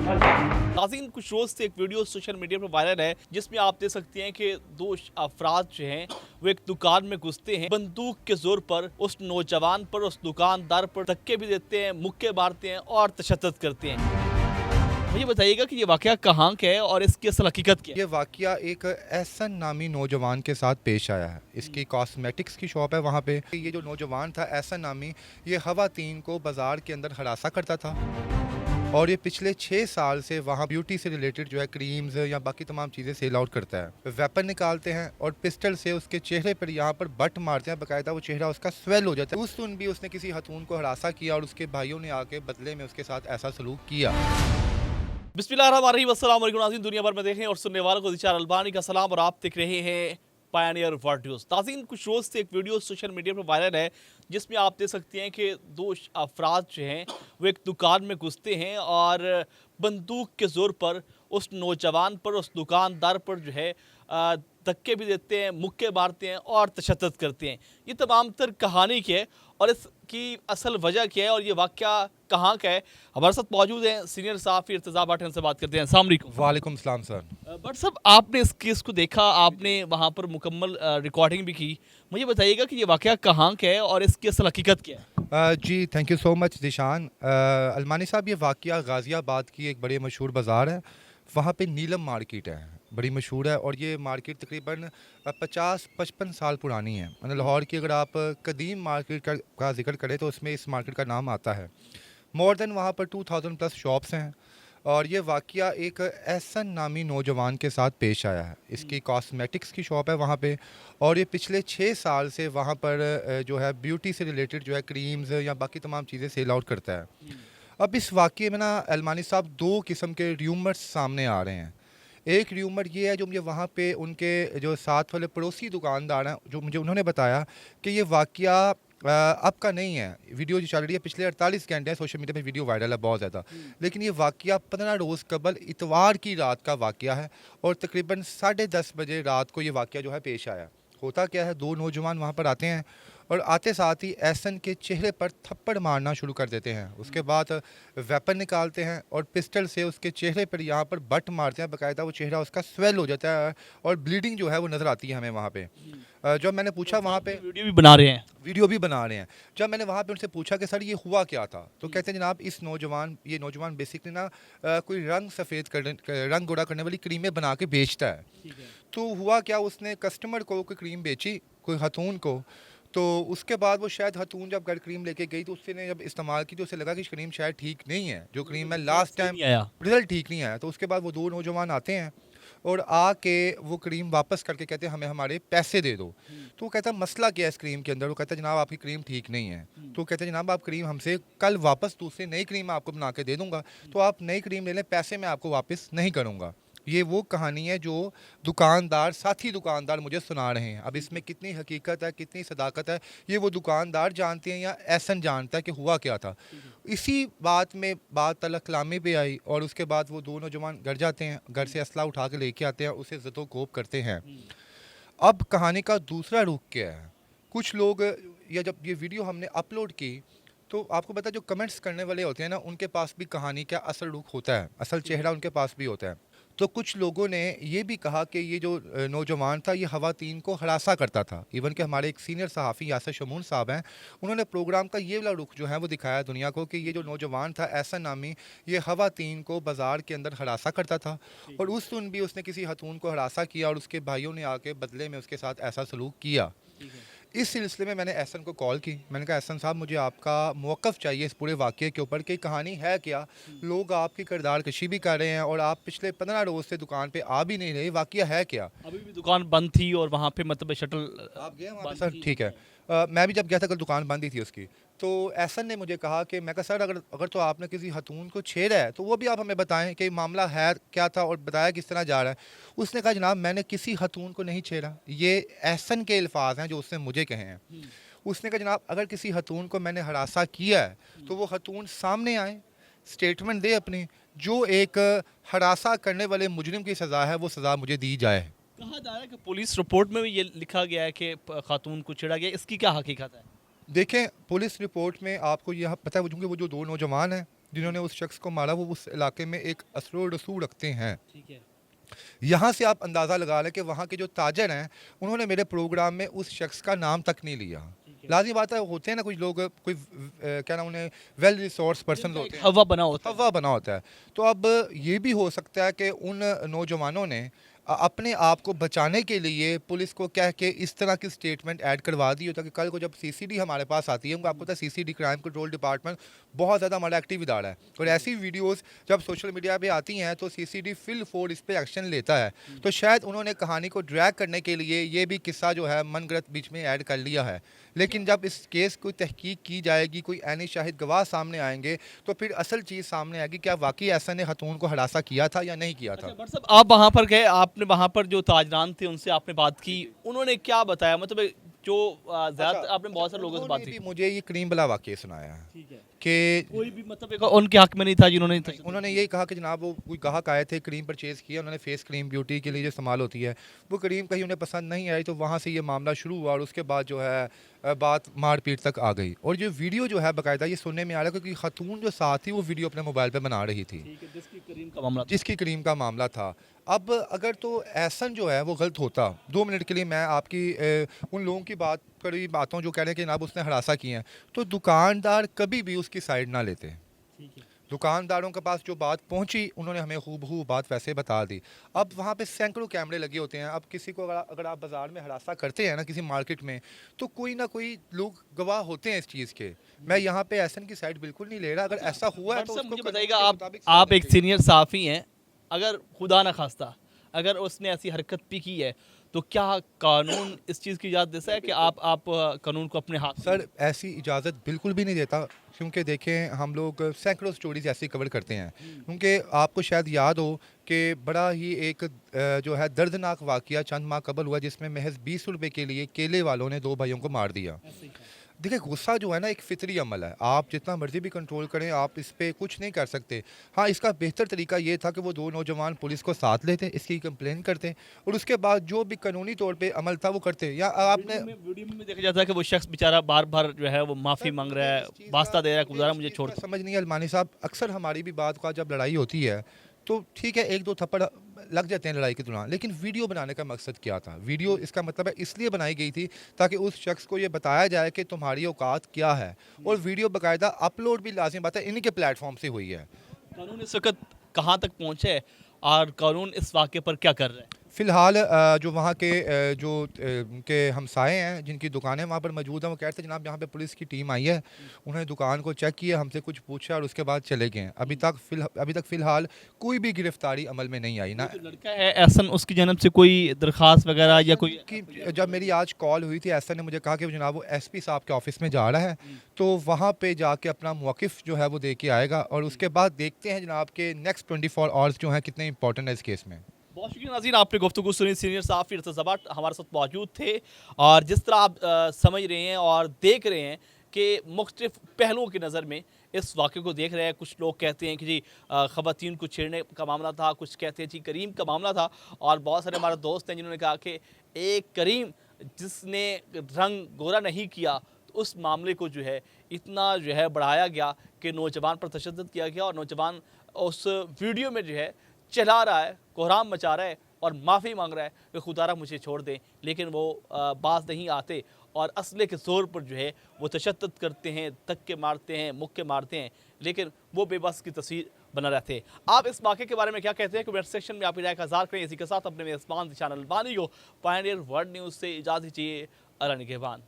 नाज़रीन, कुछ रोज़ से एक वीडियो सोशल मीडिया पर वायरल है जिसमें आप देख सकते हैं कि दो अफराद जो हैं वो एक दुकान में घुसते हैं, बंदूक के जोर पर उस नौजवान पर, उस दुकानदार पर धक्के भी देते हैं, मुक्के मारते हैं और तशद्दुद करते हैं। मुझे बताइएगा कि ये वाक़या कहाँ का है और इसकी असल हकीकत क्या है? ये वाक़या एक एहसन नामी नौजवान के साथ पेश आया है। इसकी कॉस्मेटिक्स की शॉप है वहाँ पे। ये जो नौजवान था एहसन नामी, ये ख़वातीन को बाज़ार के अंदर हरासा करता था और ये पिछले 6 साल से वहाँ ब्यूटी से रिलेटेड जो है क्रीम्स या बाकी तमाम चीज़ें सेल आउट करता है। वेपन निकालते हैं और पिस्टल से उसके चेहरे पर यहाँ पर बट मारते हैं, बाकायदा वो चेहरा उसका स्वेल हो जाता है। उस दिन भी उसने किसी खातून को हरासा किया और उसके भाइयों ने आके बदले में उसके साथ ऐसा सलूक किया। बिस्मिल्लाहिर्रहमानिर्रहीम, अस्सलाम वालेकुम नाज़रीन, दुनिया भर में देखें और सुनने वालों को दिशार अल्बानी का सलाम और आप देख रहे हैं पायनियर वर्ल्ड न्यूज़। नाज़रीन, कुछ रोज़ से एक वीडियो सोशल मीडिया पर वायरल है जिसमें आप देख सकते हैं कि दो अफराद जो हैं वो एक दुकान में घुसते हैं और बंदूक के ज़ोर पर उस नौजवान पर, उस दुकानदार पर जो है धक्के भी देते हैं, मुक्के मारते हैं और तशद्दुद करते हैं। ये तमाम तर कहानी क्या है और इसकी असल वजह क्या है और ये वाक़या कहाँ का है, हमारे साथ मौजूद हैं सीनियर सहाफ़ी इर्तिज़ा भट्ट, से बात करते हैं। अस्सलाम वालेकुम। वालेकुम सलाम सर। भट्ट साहब, आपने इस केस को देखा, आपने वहाँ पर मुकम्मल रिकॉर्डिंग भी की। मुझे बताइएगा कि ये वाक़या कहाँ का है और इसकी असल हकीकत क्या है? जी थैंक यू सो मच दिशान। अलमानी साहब, ये वाक़या गाज़ियाबाद की एक बड़ी मशहूर बाज़ार है, वहाँ पे नीलम मार्केट है, बड़ी मशहूर है और ये मार्केट तकरीबन 50-55 साल पुरानी है। मतलब लाहौर की अगर आप कदीम मार्केट का जिक्र करें तो उसमें इस मार्केट का नाम आता है। मोर देन वहाँ पर 2000 प्लस शॉप्स हैं और ये वाक़या एक एहसन नामी नौजवान के साथ पेश आया है। इसकी कॉस्मेटिक्स की शॉप है वहाँ पे और ये पिछले 6 साल से वहाँ पर जो है ब्यूटी से रिलेटेड जो है क्रीम्स या बाकी तमाम चीज़ें सेल आउट करता है। अब इस वाक़ये में ना अलमानी साहब 2 किस्म के र्यूमर्स सामने आ रहे हैं। एक र्यूमर ये है जो मुझे वहाँ पे उनके जो साथ वाले पड़ोसी दुकानदार हैं, जो मुझे उन्होंने बताया कि ये वाक़या अब का नहीं है। वीडियो जो चल रही है पिछले 48 घंटे हैं, सोशल मीडिया पे वीडियो वायरल है बहुत ज़्यादा। लेकिन ये वाक़या 15 रोज़ कबल इतवार की रात का वाक़या है और तकरीबन 10:30 बजे रात को ये वाक़या जो है पेश आया। होता क्या है, 2 नौजवान वहाँ पर आते हैं और आते साथ ही एहसन के चेहरे पर थप्पड़ मारना शुरू कर देते हैं। उसके बाद वेपन निकालते हैं और पिस्टल से उसके चेहरे पर यहाँ पर बट मारते हैं, बाकायदा वो चेहरा उसका स्वेल हो जाता है और ब्लीडिंग जो है वो नज़र आती है हमें वहाँ पे। जब मैंने पूछा वहाँ पे, वीडियो भी बना रहे हैं। वीडियो भी बना रहे हैं, जब मैंने वहाँ पे उनसे पूछा कि सर ये हुआ क्या था, तो कहते हैं जनाब ये नौजवान बेसिकली ना कोई रंग गोरा करने वाली क्रीमें बना के बेचता है। तो हुआ क्या, उसने कस्टमर को कोई क्रीम बेची, कोई खतून को, तो उसके बाद वो शायद खतून जब घर क्रीम लेके गई तो उसने जब इस्तेमाल की तो उसे लगा कि क्रीम शायद ठीक नहीं है, जो क्रीम है लास्ट टाइम रिजल्ट ठीक नहीं आया। तो उसके बाद वो 2 नौजवान आते हैं और आके वो क्रीम वापस करके कहते हैं हमें हमारे पैसे दे दो। तो वो कहता है मसला क्या है इस क्रीम के अंदर, वो कहता है जनाब आपकी क्रीम ठीक नहीं है। तो कहते हैं जनाब आप क्रीम हमसे कल वापस दूसरी नई क्रीम आपको बना के दे दूंगा, तो आप नई क्रीम ले लें, पैसे मैं आपको वापस नहीं करूँगा। ये वो कहानी है जो साथी दुकानदार मुझे सुना रहे हैं। अब इसमें कितनी हकीकत है, कितनी सदाकत है, ये वो दुकानदार जानते हैं या एहसन जानता है कि हुआ क्या था। इसी बात में बात तलकलामी पे आई और उसके बाद वो 2 नौजवान घर जाते हैं, घर से असला उठा के लेके आते हैं, उसे ज़तो कोप करते हैं। अब कहानी का दूसरा रुख क्या है, कुछ लोग, या जब ये वीडियो हमने अपलोड की तो आपको पता है जो कमेंट्स करने वाले होते हैं ना, उनके पास भी कहानी का असल रुख होता है, असल चेहरा उनके पास भी होता है। तो कुछ लोगों ने ये भी कहा कि ये जो नौजवान था ये ख़वातीन को हरासा करता था। इवन कि हमारे एक सीनियर सहाफ़ी यासर शमून साहब हैं, उन्होंने प्रोग्राम का ये वाला रुख जो है वो दिखाया दुनिया को कि ये जो नौजवान था एहसन नामी, ये ख़वातीन को बाज़ार के अंदर हरासा करता था और उस दिन भी उसने किसी खतून को हरासा किया और उसके भाइयों ने आके बदले में उसके साथ ऐसा सलूक किया। इस सिलसिले में मैंने एहसन को कॉल की, मैंने कहा एहसन साहब मुझे आपका मौक़िफ़ चाहिए इस पूरे वाक़ये के ऊपर कि कहानी है क्या, लोग आपकी किरदार कशी भी कर रहे हैं और आप पिछले 15 रोज़ से दुकान पे आ भी नहीं रहे, वाक़या है क्या? अभी भी दुकान बंद थी और वहाँ पे मतलब शटल आप गए वहाँ पे बंद सर? थी। ठीक है। मैं भी जब गया था कल दुकान बंद ही थी उसकी। तो एहसन ने मुझे कहा कि मैं कहा सर अगर अगर तो आपने किसी खतून को छेड़ा है तो वो भी आप हमें बताएं कि मामला है क्या था और बताया किस तरह जा रहा है। उसने कहा जनाब मैंने किसी खतून को नहीं छेड़ा, ये एहसन के अल्फाज हैं जो उसने मुझे कहे हैं। उसने कहा जनाब अगर किसी खतून को मैंने हरासा किया है तो वो खतून सामने आए, स्टेटमेंट दे अपनी, जो एक हरासा करने वाले मुजरिम की सज़ा है वो सज़ा मुझे दी जाए। कहा जा रहा है कि पुलिस रिपोर्ट में भी ये लिखा गया है कि खातून को छेड़ा गया, इसकी क्या हकीकत है? देखें पुलिस रिपोर्ट में आपको यह पता है, चूँकि वो जो 2 नौजवान हैं जिन्होंने उस शख्स को मारा वो उस इलाके में एक असर रसूख रखते हैं। ठीक है। यहाँ से आप अंदाज़ा लगा लें कि वहाँ के जो ताजर हैं उन्होंने मेरे प्रोग्राम में उस शख्स का नाम तक नहीं लिया। लाज़मी बात है, होते हैं ना कुछ लोग, कोई क्या ना उन्हें वेल रिसोर्स पर्सन होते हैं, हवा बना होता है। हवा बना होता है। तो अब ये भी हो सकता है कि उन नौजवानों ने अपने आप को बचाने के लिए पुलिस को कह के इस तरह की स्टेटमेंट ऐड करवा दी हो, ताकि कल को जब सीसीडी हमारे पास आती है, उनको आपको पता है सीसीडी क्राइम कंट्रोल डिपार्टमेंट बहुत ज़्यादा हमारा एक्टिव इदारा है, और ऐसी वीडियोस जब सोशल मीडिया पे आती हैं तो सीसीडी फिल फोर इस पर एक्शन लेता है। तो शायद उन्होंने कहानी को ड्रैग करने के लिए ये भी किस्सा जो है मनगढ़ंत बीच में ऐड कर लिया है। लेकिन जब इस केस को तहकीक की जाएगी, कोई ऐनी शाहिद गवाह सामने आएंगे, तो फिर असल चीज़ सामने आएगी, क्या वाकई ऐसा ने खतून को हरासा किया था या नहीं किया था। भट्ट साहब, आप वहाँ पर गए, आपने वहाँ पर जो ताजरान थे उनसे आपने बात की, उन्होंने क्या बताया? मतलब जो ज़्यादा आपने बहुत सारे लोगों से बात उन्होंने की। भी मुझे ये करीम बला वाक़या सुनाया है ठीक है। कि कोई भी मतलब एक उनके हक में नहीं था जिन्होंने उन्होंने यही कहा कि जनाब वो कोई ग्राहक आए थे, क्रीम परचेज़ किया उन्होंने, फेस क्रीम ब्यूटी के लिए जो इस्तेमाल होती है, वो क्रीम कहीं उन्हें पसंद नहीं आई, तो वहाँ से ये मामला शुरू हुआ और उसके बाद जो है बात मारपीट तक आ गई। और जो वीडियो जो है बाकायदा ये सुनने में आ रहा है क्योंकि खतून जो साथ थी वो वीडियो अपने मोबाइल पे बना रही थी, जिसकी करीम का मामला जिसकी करीम का मामला था। अब अगर तो एहसन जो है वो गलत होता, 2 मिनट के लिए मैं आपकी उन लोगों की बात करी बातों जो कह रहे हैं कि जनाब उसने हरासा की हैं, तो दुकानदार कभी भी उसकी साइड ना लेते। दुकानदारों के पास जो बात पहुंची उन्होंने हमें हूबहू बात वैसे बता दी। अब वहाँ पे सैकड़ों कैमरे लगे होते हैं। अब किसी को अगर आप बाज़ार में हरासा करते हैं ना किसी मार्केट में, तो कोई ना कोई लोग गवाह होते हैं इस चीज़ के। मैं यहाँ पे एहसन की साइड बिल्कुल नहीं ले रहा, अगर ऐसा हुआ है तो सर उसको मुझे कानून बताइएगा, के आप मुताबिक आप सजा एक देनी सीनियर सहाफ़ी हैं, अगर खुदा न खास्ता अगर उसने ऐसी हरकत भी की है तो क्या कानून इस चीज़ की इजाज़त देता है कि आप कानून को अपने हाथ में सर ऐसी इजाज़त बिल्कुल भी नहीं देता, क्योंकि देखें हम लोग सैकड़ों स्टोरीज ऐसी कवर करते हैं। क्योंकि आपको शायद याद हो कि बड़ा ही एक जो है दर्दनाक वाक़या चंद माह कबल हुआ, जिसमें महज 20 रुपए के लिए केले वालों ने 2 भाइयों को मार दिया। देखिए गुस्सा जो है ना एक फितरी अमल है, आप जितना मर्जी भी कंट्रोल करें आप इस पे कुछ नहीं कर सकते। हाँ, इसका बेहतर तरीका ये था कि वो 2 नौजवान पुलिस को साथ लेते, इसकी कंप्लेन करते और उसके बाद जो भी कानूनी तौर पे अमल था वो करते। या आपने वीडियो में देखा जाता है कि वो शख्स बेचारा बार बार जो है वो माफ़ी मांग रहा है, वास्ता दे रहा है, गुजारा मुझे छोड़ दो। समझ नहीं है अलमानी साहब, अक्सर हमारी भी बात का जब लड़ाई होती है तो ठीक है 1-2 थप्पड़ लग जाते हैं लड़ाई के दौरान, लेकिन वीडियो बनाने का मकसद क्या था? वीडियो इसका मतलब है इसलिए बनाई गई थी ताकि उस शख्स को ये बताया जाए कि तुम्हारी औकात क्या है, और वीडियो बाकायदा अपलोड भी लाजिम बात है इन्हीं के प्लेटफॉर्म से हुई है। कानून इस वक्त कहाँ तक पहुँचे है और कानून इस वाक़े पर क्या कर रहा है? फ़िलहाल जो वहाँ के जो उनके हमसाए हैं जिनकी दुकानें वहाँ पर मौजूद हैं, वो कहते हैं जनाब यहाँ पे पुलिस की टीम आई है, उन्होंने दुकान को चेक किया, हमसे कुछ पूछा और उसके बाद चले गए हैं। अभी तक फ़िलहाल कोई भी गिरफ्तारी अमल में नहीं आई ना। जो लड़का है एहसन, उसकी जन्म से कोई दरख्वास्त वगैरह या कोई कि जब मेरी आज कॉल हुई थी ऐसा ने मुझे कहा कि वो जनाब वो एसपी साहब के ऑफिस में जा रहा है, तो वहाँ पे जाके अपना मौक़िफ़ जो है वो दे के आएगा और उसके बाद देखते हैं जनाब के नेक्स्ट 24 आवर्स जो हैं कितने इंपॉर्टेंट है इस केस में। बहुत शुक्रिया नाज़रीन, आपने गुफ्तगू सुनी। सीनियर सहाफ़ी रसद ज़बाट हमारे साथ मौजूद थे और जिस तरह आप समझ रहे हैं और देख रहे हैं कि मुख्तलिफ पहलुओं की नज़र में इस वाक़े को देख रहे हैं। कुछ लोग कहते हैं कि जी ख़वातीन को छेड़ने का मामला था, कुछ कहते हैं जी करीम का मामला था, और बहुत सारे हमारे दोस्त हैं जिन्होंने कहा कि एक करीम जिसने रंग गोरा नहीं किया तो उस मामले को जो है इतना जो है बढ़ाया गया कि नौजवान पर तशद्दुद किया गया और नौजवान उस वीडियो में जो है चला रहा है, कोहराम मचा रहा है और माफ़ी मांग रहा है कि खुदारा मुझे छोड़ दें, लेकिन वो बाज नहीं आते और असले के ज़ोर पर जो है वो तशद्दुद करते हैं, धक्के मारते हैं, मुक्के मारते हैं, लेकिन वो बेबस की तस्वीर बना रहते हैं। आप इस वाक़े के बारे में क्या कहते हैं? कमेंट सेक्शन में आप राय का इज़हार करें। इसी के साथ अपने मेज़बान ज़ीशान अलबानी को पायनियर वर्ल्ड न्यूज़ से इजाज़त दीजिए। अल्लाह निगहबान।